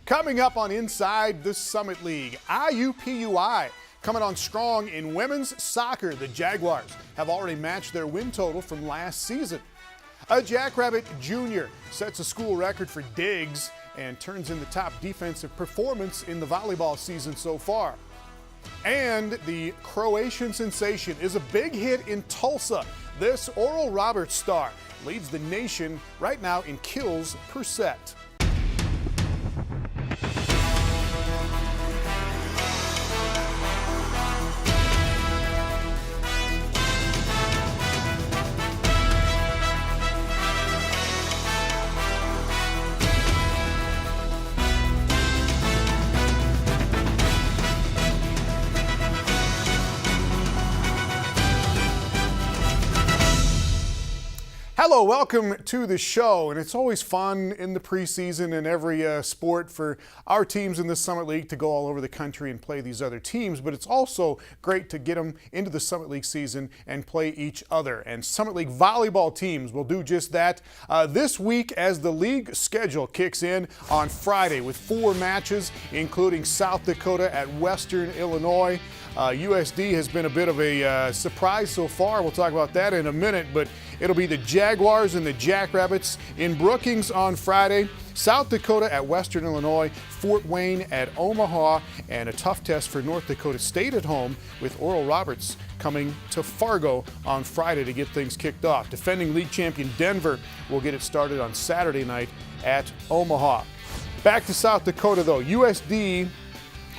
Coming up on Inside the Summit League, IUPUI coming on strong in women's soccer. The Jaguars have already matched their win total from last season. A Jackrabbit Junior sets a school record for digs and turns in the top defensive performance in the volleyball season so far. And the Croatian sensation is a big hit in Tulsa. This Oral Roberts star leads the nation right now in kills per set. Hello, welcome to the show, and it's always fun in the preseason in every sport for our teams in the Summit League to go all over the country and play these other teams, but it's also great to get them into the Summit League season and play each other. And Summit League volleyball teams will do just that this week as the league schedule kicks in on Friday with 4 matches, including South Dakota at Western Illinois. USD has been a bit of a surprise so far. We'll talk about that in a minute, but it'll be the Jaguars and the Jackrabbits in Brookings on Friday, South Dakota at Western Illinois, Fort Wayne at Omaha, and a tough test for North Dakota State at home with Oral Roberts coming to Fargo on Friday to get things kicked off. Defending league champion Denver will get it started on Saturday night at Omaha. Back to South Dakota though, USD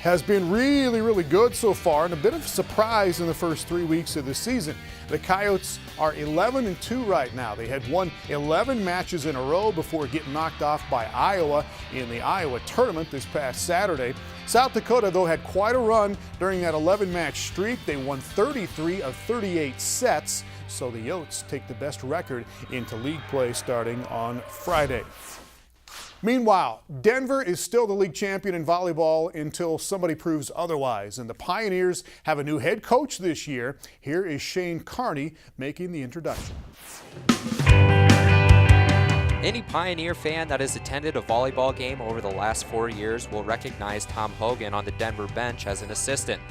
has been really good so far and a bit of a surprise in the first 3 weeks of the season. The Coyotes are 11-2 right now. They had won 11 matches in a row before getting knocked off by Iowa in the Iowa tournament this past Saturday. South Dakota, though, had quite a run during that 11-match streak. They won 33 of 38 sets, so the Yotes take the best record into league play starting on Friday. Meanwhile, Denver is still the league champion in volleyball until somebody proves otherwise, and the Pioneers have a new head coach this year. Here is Shane Carney making the introduction. Any Pioneer fan that has attended a volleyball game over the last 4 years will recognize Tom Hogan on the Denver bench as an assistant.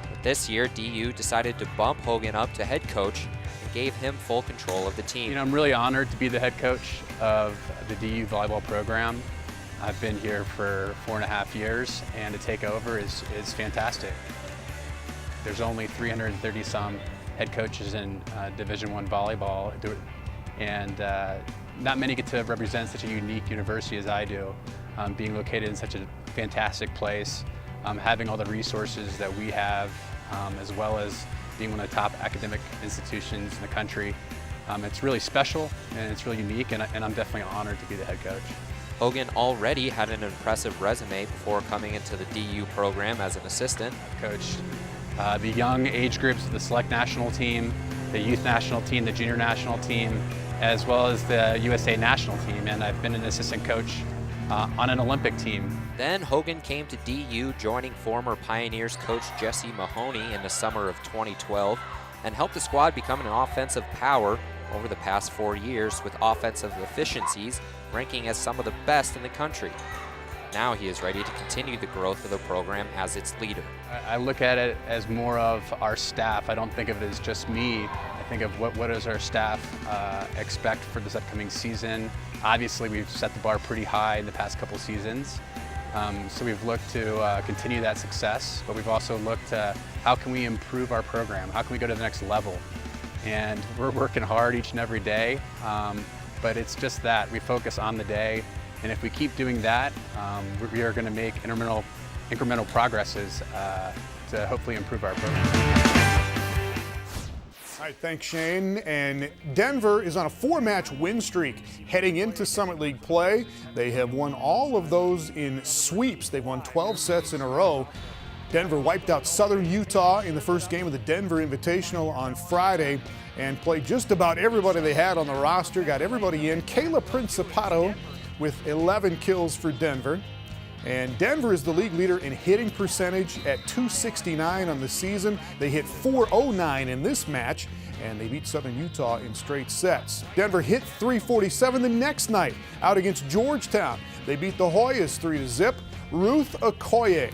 But this year, DU decided to bump Hogan up to head coach and gave him full control of the team. You know, I'm really honored to be the head coach of the DU volleyball program. I've been here for 4.5 years, and to take over is fantastic. There's only 330 some head coaches in Division I volleyball, and not many get to represent such a unique university as I do, being located in such a fantastic place, having all the resources that we have, as well as being one of the top academic institutions in the country. It's really special and it's really unique, and I'm definitely honored to be the head coach. Hogan already had an impressive resume before coming into the DU program as an assistant. I coached the young age groups of the select national team, the youth national team, the junior national team, as well as the USA national team, and I've been an assistant coach on an Olympic team. Then Hogan came to DU, joining former Pioneers coach Jesse Mahoney in the summer of 2012, and helped the squad become an offensive power over the past 4 years, with offensive efficiencies ranking as some of the best in the country. Now he is ready to continue the growth of the program as its leader. I look at it as more of our staff. I don't think of it as just me. I think of what does our staff expect for this upcoming season. Obviously, we've set the bar pretty high in the past couple seasons. So we've looked to continue that success, but we've also looked to how can we improve our program? How can we go to the next level? And we're working hard each and every day, but it's just that. We focus on the day, and if we keep doing that, we are going to make incremental progresses to hopefully improve our program. All right, thanks, Shane. And Denver is on a 4-match win streak heading into Summit League play. They have won all of those in sweeps. They've won 12 sets in a row. Denver wiped out Southern Utah in the first game of the Denver Invitational on Friday and played just about everybody they had on the roster, got everybody in. Kayla Principato with 11 kills for Denver. And Denver is the league leader in hitting percentage at .269 on the season. They hit .409 in this match. and they beat Southern Utah in straight sets. Denver hit 347 the next night out against Georgetown. They beat the Hoyas 3-0. Ruth Okoye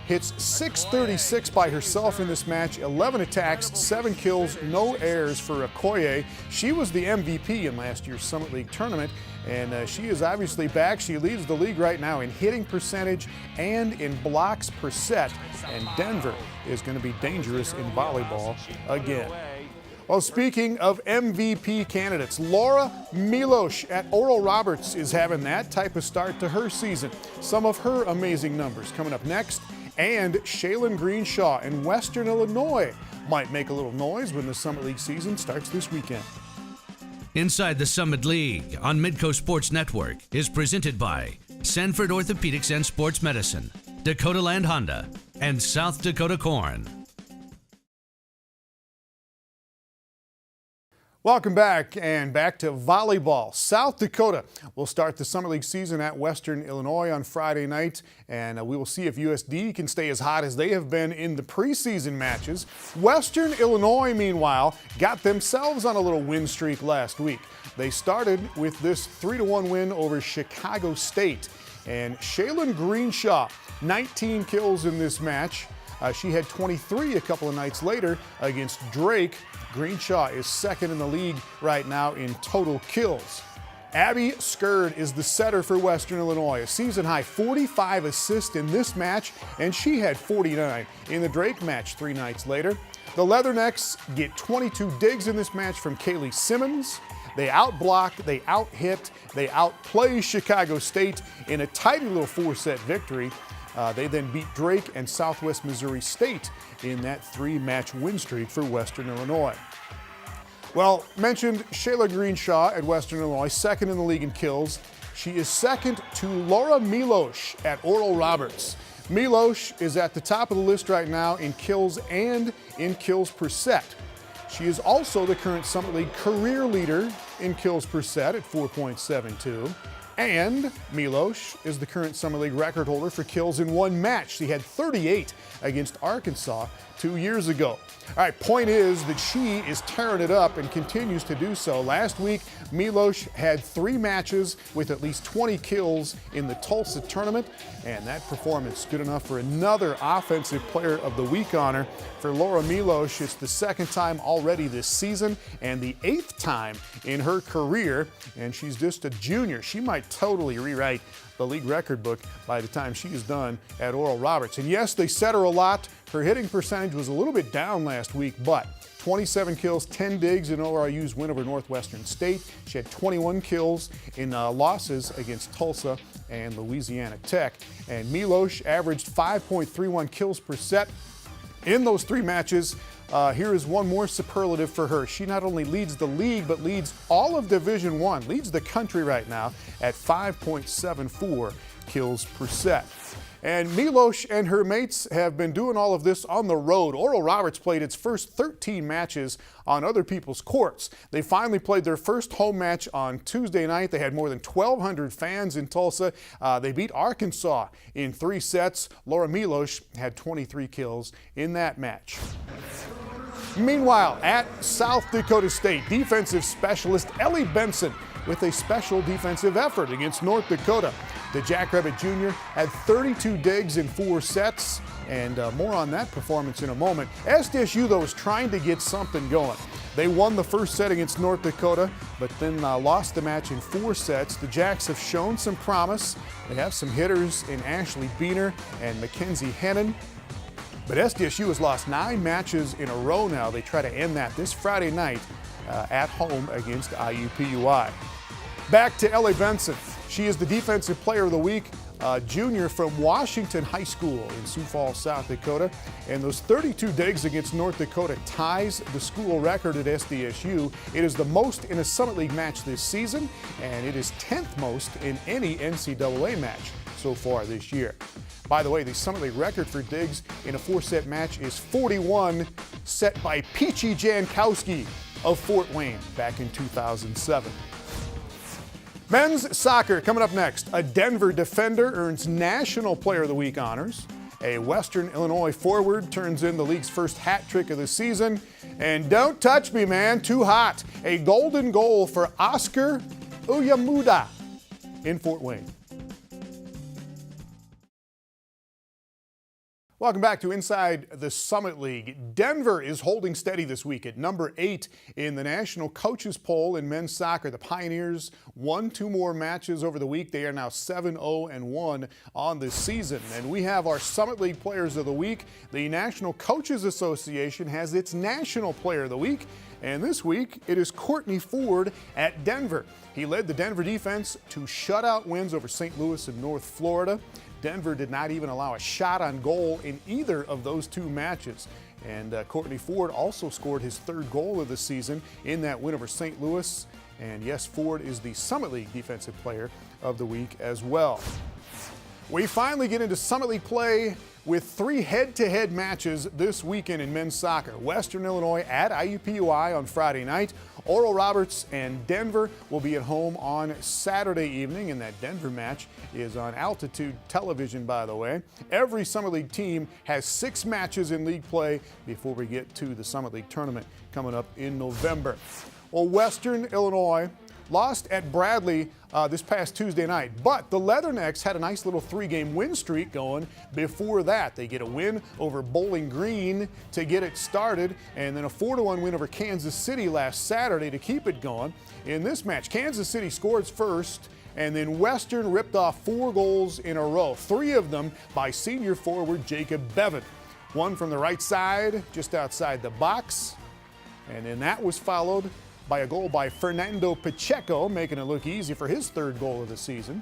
hits 636 by herself in this match, 11 attacks, 7 kills, no errors for Okoye. She was the MVP in last year's Summit League tournament, and she is obviously back. She leads the league right now in hitting percentage and in blocks per set, and Denver is going to be dangerous in volleyball again. Well, speaking of MVP candidates, Laura Milosh at Oral Roberts is having that type of start to her season. Some of her amazing numbers coming up next. And Shaylin Greenshaw in Western Illinois might make a little noise when the Summit League season starts this weekend. Inside the Summit League on Midco Sports Network is presented by Sanford Orthopedics and Sports Medicine, Dakota Land Honda, and South Dakota Corn. Welcome back, and back to volleyball. South Dakota will start the Summer League season at Western Illinois on Friday night, and we will see if USD can stay as hot as they have been in the preseason matches. Western Illinois, meanwhile, got themselves on a little win streak last week. They started with this 3-1 win over Chicago State, and Shaylin Greenshaw, 19 kills in this match. She had 23 a couple of nights later against Drake. Greenshaw is second in the league right now in total kills. Abby Skird is the setter for Western Illinois. A season-high 45 assists in this match, and she had 49 in the Drake match 3 nights later. The Leathernecks get 22 digs in this match from Kaylee Simmons. They outblock, they out-hit, they outplay Chicago State in a tidy little 4-set victory. They then beat Drake and Southwest Missouri State in that 3-match win streak for Western Illinois. Well, mentioned Shayla Greenshaw at Western Illinois, second in the league in kills. She is second to Laura Milosh at Oral Roberts. Milosh is at the top of the list right now in kills and in kills per set. She is also the current Summit League career leader in kills per set at 4.72. And Milosh is the current Summer League record holder for kills in one match. She had 38 against Arkansas 2 years ago. All right, point is that she is tearing it up and continues to do so. Last week, Milosh had 3 matches with at least 20 kills in the Tulsa tournament, and that performance good enough for another Offensive Player of the Week honor for Laura Milosh. It's the 2nd time already this season and the 8th time in her career, and she's just a junior. She might totally rewrite the league record book by the time she is done at Oral Roberts. And yes, they set her a lot. Her hitting percentage was a little bit down last week, but 27 kills, 10 digs in ORU's win over Northwestern State. She had 21 kills in losses against Tulsa and Louisiana Tech. And Milosh averaged 5.31 kills per set in those 3 matches. Here is one more superlative for her. She not only leads the league, but leads all of Division I, leads the country right now at 5.74 kills per set. And Milosh and her mates have been doing all of this on the road. Oral Roberts played its first 13 matches on other people's courts. They finally played their first home match on Tuesday night. They had more than 1,200 fans in Tulsa. They beat Arkansas in 3 sets. Laura Milosh had 23 kills in that match. Meanwhile, at South Dakota State, defensive specialist Ellie Benson with a special defensive effort against North Dakota. The Jackrabbit Jr. had 32 digs in 4 sets, and more on that performance in a moment. SDSU, though, is trying to get something going. They won the first set against North Dakota, but then lost the match in 4 sets. The Jacks have shown some promise. They have some hitters in Ashley Beener and Mackenzie Hennon. But SDSU has lost 9 matches in a row now. They try to end that this Friday night at home against IUPUI. Back to Ellie Benson. She is the Defensive Player of the Week, junior from Washington High School in Sioux Falls, South Dakota. And those 32 digs against North Dakota ties the school record at SDSU. It is the most in a Summit League match this season, and it is 10th most in any NCAA match so far this year. By the way, the Summit League record for digs in a 4-set match is 41, set by Peachy Jankowski of Fort Wayne back in 2007. Men's soccer coming up next. A Denver defender earns National Player of the Week honors. A Western Illinois forward turns in the league's first hat trick of the season. And don't touch me, man, too hot. A golden goal for Oscar Uyamuda in Fort Wayne. Welcome back to Inside the Summit League. Denver is holding steady this week at number 8 in the national coaches poll in men's soccer. The Pioneers won 2 more matches over the week. They are now 7-0-1 on this season. And we have our Summit League Players of the Week. The National Coaches Association has its National Player of the Week. And this week, it is Courtney Ford at Denver. He led the Denver defense to shutout wins over St. Louis and North Florida. Denver did not even allow a shot on goal in either of those 2 matches. And Courtney Ford also scored his 3rd goal of the season in that win over St. Louis. And yes, Ford is the Summit League Defensive Player of the Week as well. We finally get into Summit League play with 3 head-to-head matches this weekend in men's soccer. Western Illinois at IUPUI on Friday night. Oral Roberts and Denver will be at home on Saturday evening, and that Denver match is on Altitude Television, by the way. Every Summit League team has 6 matches in league play before we get to the Summit League tournament coming up in November. Well, Western Illinois lost at Bradley this past Tuesday night, but the Leathernecks had a nice little 3-game win streak going before that. They get a win over Bowling Green to get it started, and then a 4-1 win over Kansas City last Saturday to keep it going. In this match, Kansas City scores first, and then Western ripped off 4 goals in a row, 3 of them by senior forward Jacob Bevan. One from the right side, just outside the box, and then that was followed by a goal by Fernando Pacheco, making it look easy for his 3rd goal of the season.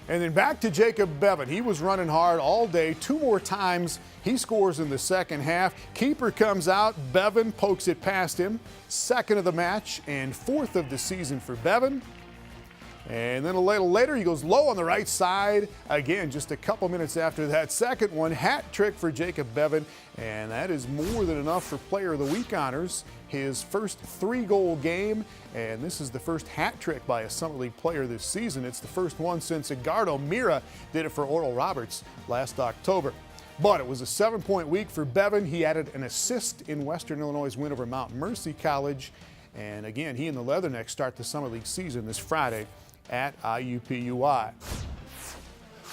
And then back to Jacob Bevan. He was running hard all day. 2 more times he scores in the second half. Keeper comes out. Bevan pokes it past him. 2nd of the match and 4th of the season for Bevan. And then a little later, he goes low on the right side. Again, just a couple minutes after that 2nd one, hat trick for Jacob Bevan. And that is more than enough for Player of the Week honors. His first 3-goal game, and this is the first hat trick by a Summit League player this season. It's the first one since Edgardo Mira did it for Oral Roberts last October. But it was a 7-point week for Bevan. He added an assist in Western Illinois' win over Mount Mercy College. And again, he and the Leathernecks start the Summit League season this Friday at IUPUI.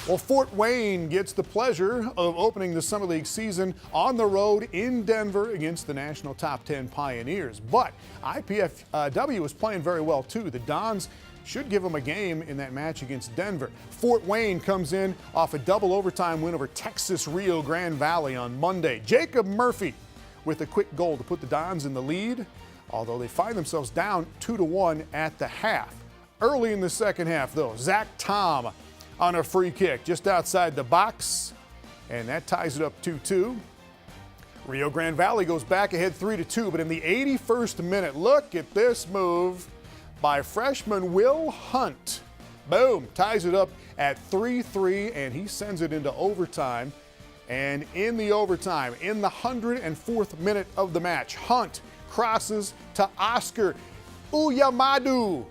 Well, Fort Wayne gets the pleasure of opening the Summit League season on the road in Denver against the national top 10 Pioneers. But IPFW is playing very well too. The Dons should give them a game in that match against Denver. Fort Wayne comes in off a double overtime win over Texas Rio Grande Valley on Monday. Jacob Murphy with a quick goal to put the Dons in the lead, although they find themselves down 2-1 at the half. Early in the second half, though, Zach Tom on a free kick just outside the box, and that ties it up 2-2. Rio Grande Valley goes back ahead 3-2, but in the 81st minute, look at this move by freshman Will Hunt. Boom, ties it up at 3-3, and he sends it into overtime. And in the overtime, in the 104th minute of the match, Hunt crosses to Oscar Uyamadu.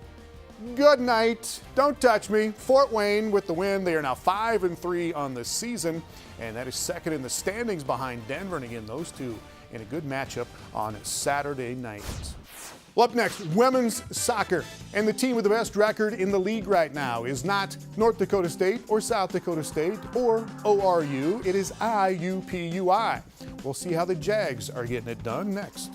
Good night. Don't touch me. Fort Wayne with the win. They are now 5-3 on the season, and that is 2nd in the standings behind Denver. And again, those 2 in a good matchup on Saturday night. Well, up next, women's soccer. And the team with the best record in the league right now is not North Dakota State or South Dakota State or ORU. It is IUPUI. We'll see how the Jags are getting it done next.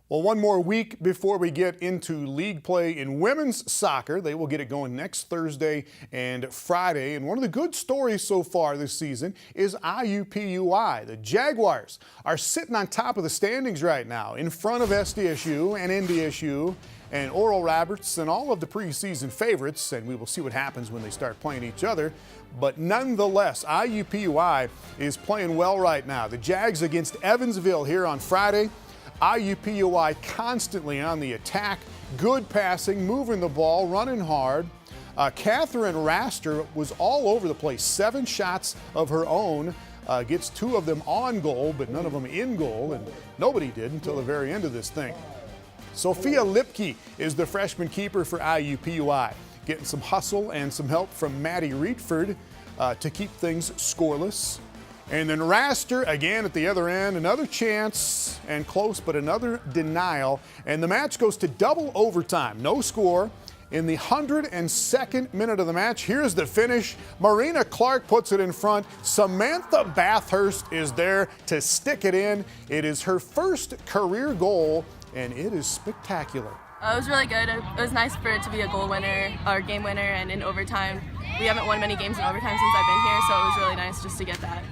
Well, one more week before we get into league play in women's soccer. They will get it going next Thursday and Friday. And one of the good stories so far this season is IUPUI. The Jaguars are sitting on top of the standings right now, in front of SDSU and NDSU and Oral Roberts and all of the preseason favorites. And we will see what happens when they start playing each other. But nonetheless, IUPUI is playing well right now. The Jags against Evansville here on Friday. IUPUI constantly on the attack, good passing, moving the ball, running hard. Catherine Raster was all over the place. 7 shots of her own, gets 2 of them on goal, but none of them in goal, and nobody did until the very end of this thing. Sophia Lipke is the freshman keeper for IUPUI, getting some hustle and some help from Maddie Reedford to keep things scoreless. And then Raster again at the other end, another chance and close, but another denial. And the match goes to double overtime. No score. In the 102nd minute of the match, here's the finish. Marina Clark puts it in front. Samantha Bathurst is there to stick it in. It is her first career goal, and it is spectacular. It was really good. It was nice for it to be a goal winner or game winner, and in overtime. We haven't won many games in overtime since I've been here, so it was really nice just to get that.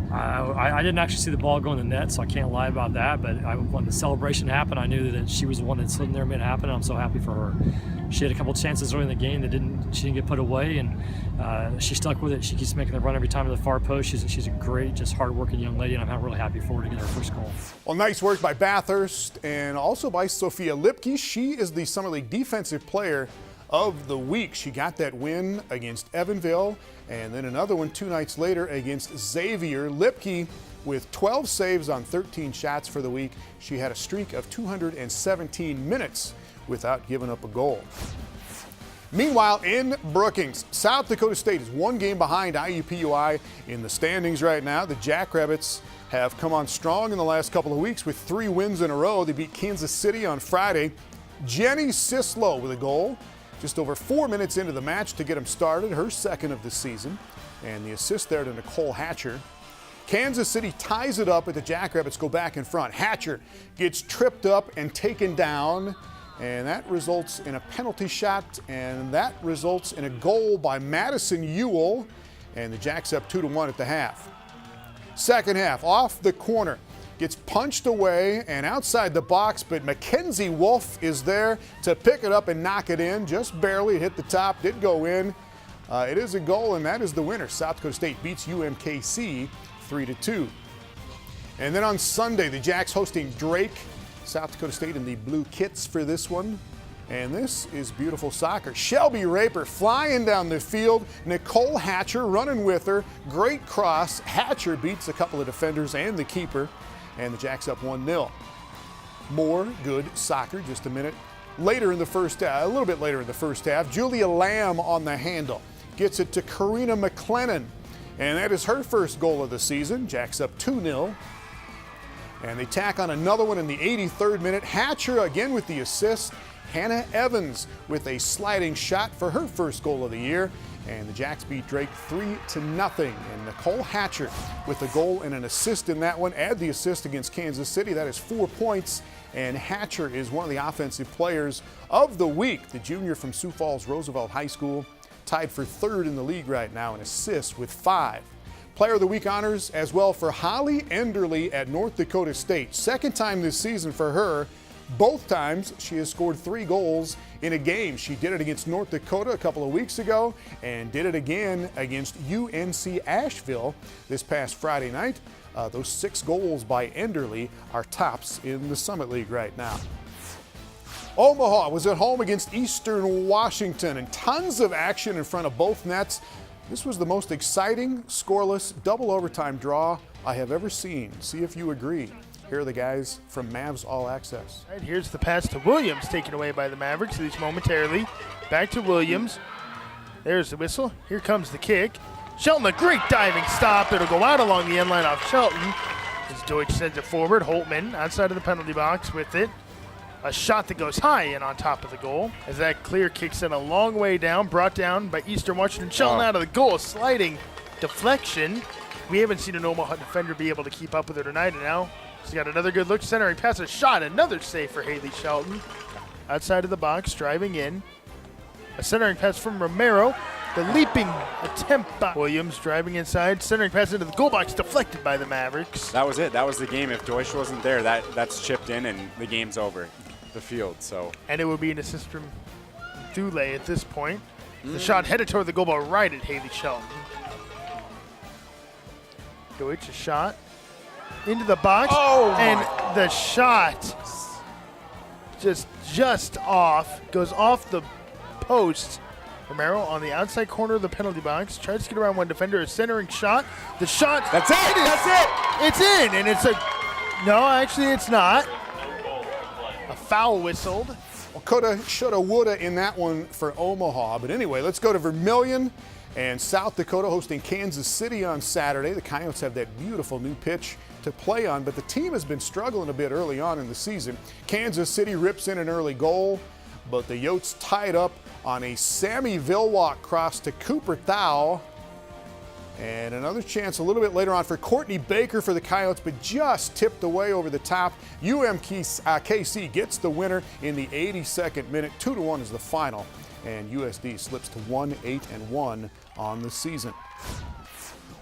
I didn't actually see the ball go in the net, so I can't lie about that. But when the celebration happened, I knew that she was the one that slid in there and made it happen. And I'm so happy for her. She had a couple chances early in the game that she didn't get put away, and she stuck with it. She keeps making the run every time to the far post. She's a great, just hard-working young lady, and I'm really happy for her to get her first goal. Well, nice work by Bathurst and also by Sophia Lipke. She is the Summer League Defensive Player of the Week. She got that win against Evanville, and then another one 2 nights later against Xavier. Lipke with 12 saves on 13 shots for the week. She had a streak of 217 minutes without giving up a goal. Meanwhile, in Brookings, South Dakota State is 1 game behind IUPUI in the standings right now. The Jackrabbits have come on strong in the last couple of weeks with 3 wins in a row. They beat Kansas City on Friday. Jenny Sislow with a goal just over 4 minutes into the match to get them started, her second of the season. And the assist there to Nicole Hatcher. Kansas City ties it up, but the Jackrabbits go back in front. Hatcher gets tripped up and taken down, and that results in a penalty shot, and that results in a goal by Madison Ewell, and the Jacks up 2-1 at the half. Second half, off the corner, gets punched away and outside the box, but Mackenzie Wolf is there to pick it up and knock it in. Just barely. It hit the top, did go in. It is a goal, and that is the winner. South Dakota State beats UMKC 3-2. And then on Sunday, the Jacks hosting Drake. South Dakota State in the blue kits for this one. And this is beautiful soccer. Shelby Raper flying down the field. Nicole Hatcher running with her. Great cross. Hatcher beats a couple of defenders and the keeper. And the Jacks up 1-0. More good soccer just a minute later in the first half, a little bit later in the first half. Julia Lamb on the handle. Gets it to Karina McLennan. And that is her first goal of the season. Jacks up 2-0. And they tack on another one in the 83rd minute. Hatcher again with the assist. Hannah Evans with a sliding shot for her first goal of the year. And the Jacks beat Drake 3-0. And Nicole Hatcher with a goal and an assist in that one. Add the assist against Kansas City. That is 4 points. And Hatcher is one of the offensive players of the week. The junior from Sioux Falls Roosevelt High School, tied for 3rd in the league right now in assists with 5. Player of the Week honors as well for Holly Enderly at North Dakota State. Second time this season for her. Both times she has scored 3 goals in a game. She did it against North Dakota a couple of weeks ago and did it again against UNC Asheville this past Friday night. Those 6 goals by Enderly are tops in the Summit League right now. Omaha was at home against Eastern Washington, and tons of action in front of both nets. This was the most exciting, scoreless, double overtime draw I have ever seen. See if you agree. Here are the guys from Mavs All Access. Right, here's the pass to Williams, taken away by the Mavericks, at least momentarily. Back to Williams. There's the whistle. Here comes the kick. Shelton, a great diving stop. It'll go out along the end line off Shelton. As Deutsch sends it forward, Holtman outside of the penalty box with it. A shot that goes high and on top of the goal. As that clear kicks in a long way down, brought down by Eastern Washington. Shelton out of the goal, sliding deflection. We haven't seen an Omaha defender be able to keep up with her tonight, and now she's got another good look. Centering pass, a shot, another save for Haley Shelton. Outside of the box, driving in. A centering pass from Romero. The leaping attempt by Williams, driving inside. Centering pass into the goal box, deflected by the Mavericks. That was it. That was the game. If Deutsch wasn't there, that's chipped in and the game's over. The field, so. And it would be an assist from Thule at this point. The shot headed toward the goal ball right at Haley Shelton. Deutsch, a shot into the box. Oh, and the shot just off, goes off the post. Romero on the outside corner of the penalty box, tries to get around one defender, a centering shot. The shot. That's it. That's it. It's in, and it's a, no, actually it's not. A foul whistled. Well, coulda, shoulda, woulda in that one for Omaha. But anyway, let's go to Vermilion and South Dakota hosting Kansas City on Saturday. The Coyotes have that beautiful new pitch to play on, but the team has been struggling a bit early on in the season. Kansas City rips in an early goal, but the Yotes tied up on a Sammy Vilwalk cross to Cooper Thau. And another chance a little bit later on for Courtney Baker for the Coyotes, but just tipped away over the top. KC gets the winner in the 82nd minute. 2-1 is the final, and USD slips to 1-8-1 on the season.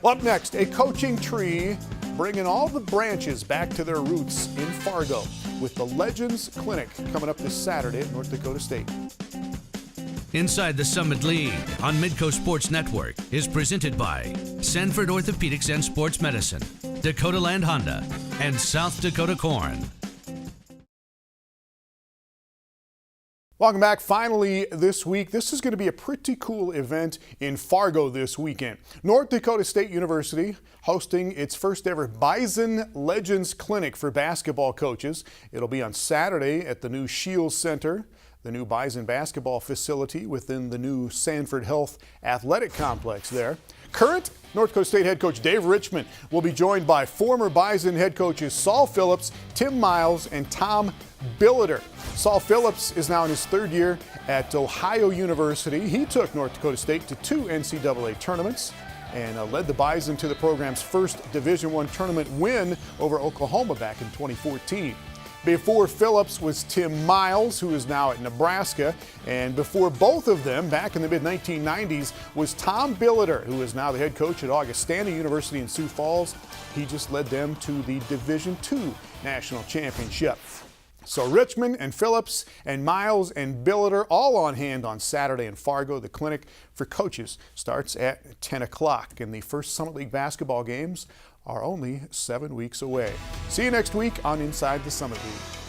Well, up next, a coaching tree bringing all the branches back to their roots in Fargo with the Legends Clinic coming up this Saturday at North Dakota State. Inside the Summit League on Midco Sports Network is presented by Sanford Orthopedics and Sports Medicine, Dakota Land Honda, and South Dakota Corn. Welcome back. Finally this week, this is going to be a pretty cool event in Fargo this weekend. North Dakota State University hosting its first ever Bison Legends Clinic for basketball coaches. It'll be on Saturday at the new Shields Center, the new Bison basketball facility within the new Sanford Health Athletic Complex there. Current North Dakota State head coach Dave Richmond will be joined by former Bison head coaches Saul Phillips, Tim Miles, and Tom Billiter. Saul Phillips is now in his third year at Ohio University. He took North Dakota State to 2 NCAA tournaments and led the Bison to the program's first Division I tournament win over Oklahoma back in 2014. Before Phillips was Tim Miles, who is now at Nebraska, and before both of them, back in the mid-1990s, was Tom Billiter, who is now the head coach at Augustana University in Sioux Falls. He just led them to the Division II National Championship. So Richmond and Phillips and Miles and Billiter all on hand on Saturday in Fargo. The clinic for coaches starts at 10 o'clock, and the first Summit League basketball games are only 7 weeks away. See you next week on Inside the Summit League.